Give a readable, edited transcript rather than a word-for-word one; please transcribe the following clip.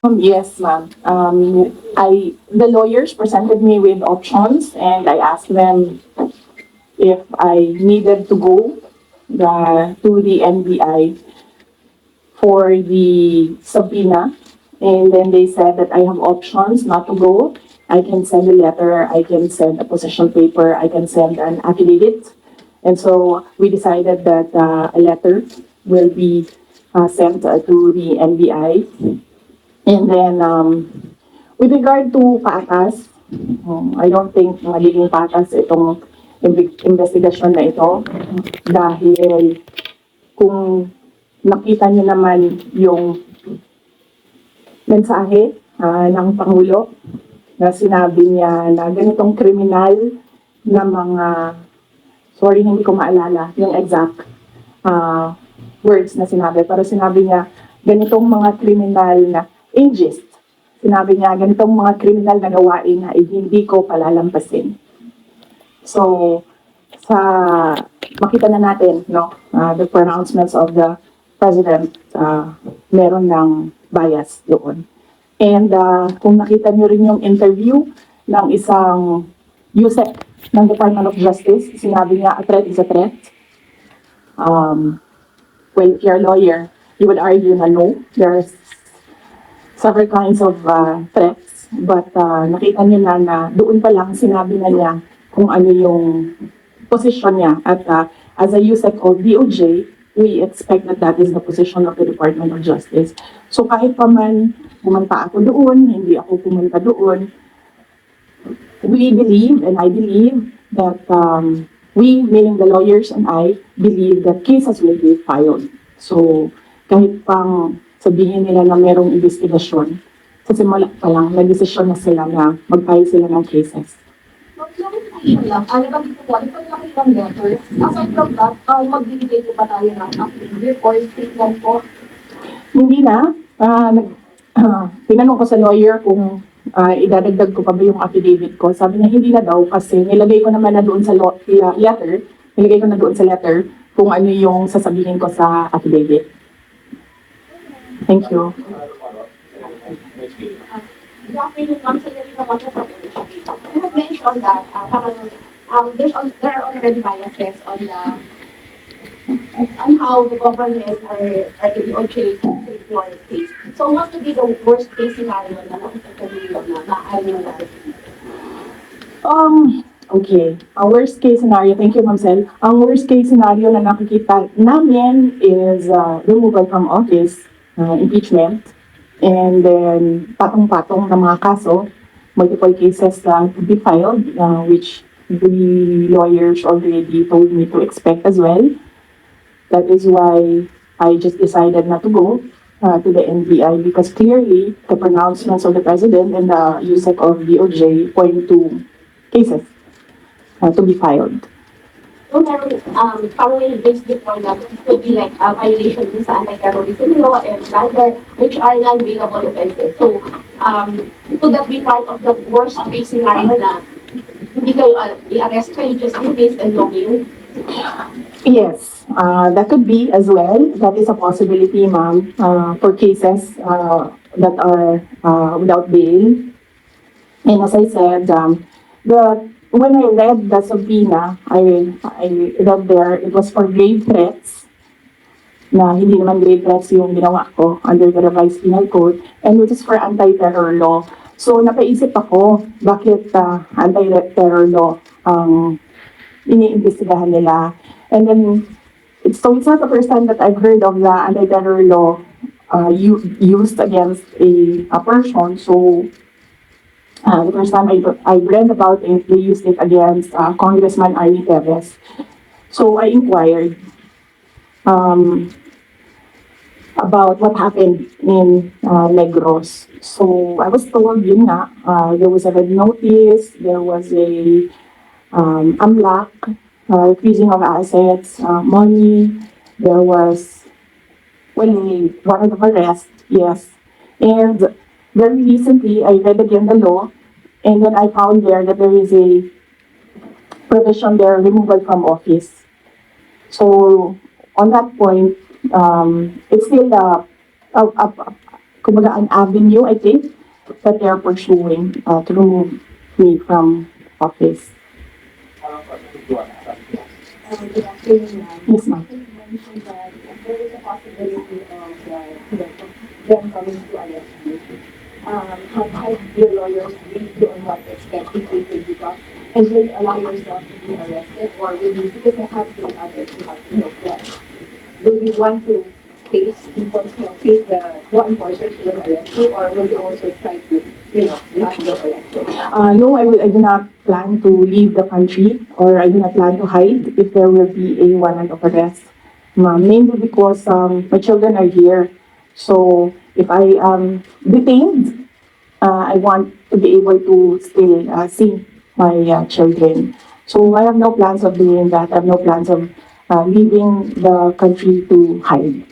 Yes, ma'am. The lawyers presented me with options, and I asked them if I needed to go to the NBI for the subpoena, and then they said that I have options not to go. I can send a letter, I can send a position paper, I can send an affidavit. And so we decided that a letter will be sent to the NBI. And then with regard to patas, I don't think magiging patas itong investigasyon na ito dahil kung nakita niyo naman yung mensahe ng Pangulo na sinabi niya na ganitong kriminal na mga, sorry hindi ko maalala yung exact uh, words na sinabi, pero sinabi niya ganitong mga kriminal na ageist. Sinabi niya ganitong mga kriminal na gawain na hindi ko palalampasin. So, sa makita na natin, no, the pronouncements of the president, meron ng bias doon. And kung nakita niyo rin yung interview ng isang USEC ng Department of Justice, sinabi niya, a threat is a threat. Well, if you're a lawyer, you would argue na no, there's several kinds of threats. But nakita niyo na doon pa lang sinabi na niya kung ano yung position niya. At as a USEC of DOJ, we expect that that is the position of the Department of Justice. So kahit pa man pumunta ako doon, hindi ako pumunta doon, we believe, and I believe, that we, meaning the lawyers and I, believe that cases will be filed. So kahit pang sabihin nila na merong investigasyon, sa simula pa lang, nag-desisyon na sila na mag-file sila ng cases. Clarification lang, ano ba dito po, ito lang ilang letter. Aside from that, magbibigay po ba tayo ng affidavit or statement po? Hindi na. Tinanong ko sa lawyer kung idadagdag ko pa ba yung affidavit ko. Sabi niya hindi na daw kasi nilagay ko naman na doon sa letter, nilagay ko na doon sa letter kung ano yung sasabihin ko sa affidavit. Thank you. Good afternoon, ma'am. Salita po sa you have mentioned that there are already biases on how the government are the OJ treat your case. So what would be the worst case scenario na nakikita niyo na maaari na Okay. Ang worst case scenario, thank you, Ma'am Sel. Ang worst case scenario na nakikita namin is removal from office, impeachment, and then patong-patong na mga kaso, multiple cases to be filed, which the lawyers already told me to expect as well. That is why I just decided not to go to the NBI because clearly the pronouncements of the president and the USEC of DOJ point to cases to be filed. So meron, parang based before that, it could be like a violation din sa anti-terrorism law and other, which are non-bailable offenses. So, could that be part of the worst case scenario na hindi kayo i-arrest kayo just in case and no bail? Yes, that could be as well. That is a possibility, ma'am, for cases that are without bail. And as I said, when I read the subpoena, I read there, it was for grave threats, na hindi naman grave threats yung ginawa ko under the revised penal code, and which is for anti-terror law. So napaisip ako, bakit anti-terror law ang iniimbestigahan nila. And then, it's not the first time that I've heard of the anti-terror law used against a person. So, the first time I read about it, they used it against Congressman Arnie Teves. So, I inquired about what happened in Negros. So, I was told, yun nga, there was a red notice, there was a AMLAC, freezing of assets, money. There was, well, a warrant of arrest, yes. And very recently, I read again the law, and then I found there that there is a provision there, removal from office. So, on that point, it's still kumbaga, an avenue, I think, that they are pursuing to remove me from office. Good afternoon, ma'am. Yes, ma'am. You mentioned that there is a possibility of them coming to arrest you. Have your lawyers briefed you on what to expect if they could become? And will you allow yourself to be arrested, or will you, because I have seen others who have to know that, will you want to face the law enforcement who will arrest you, or will you also try to, not get arrested? No, I do not plan to leave the country, or I do not plan to hide if there will be a warrant of arrest. Mainly because my children are here. So if I am detained, I want to be able to still see my children. So I have no plans of doing that. I have no plans of leaving the country to hide.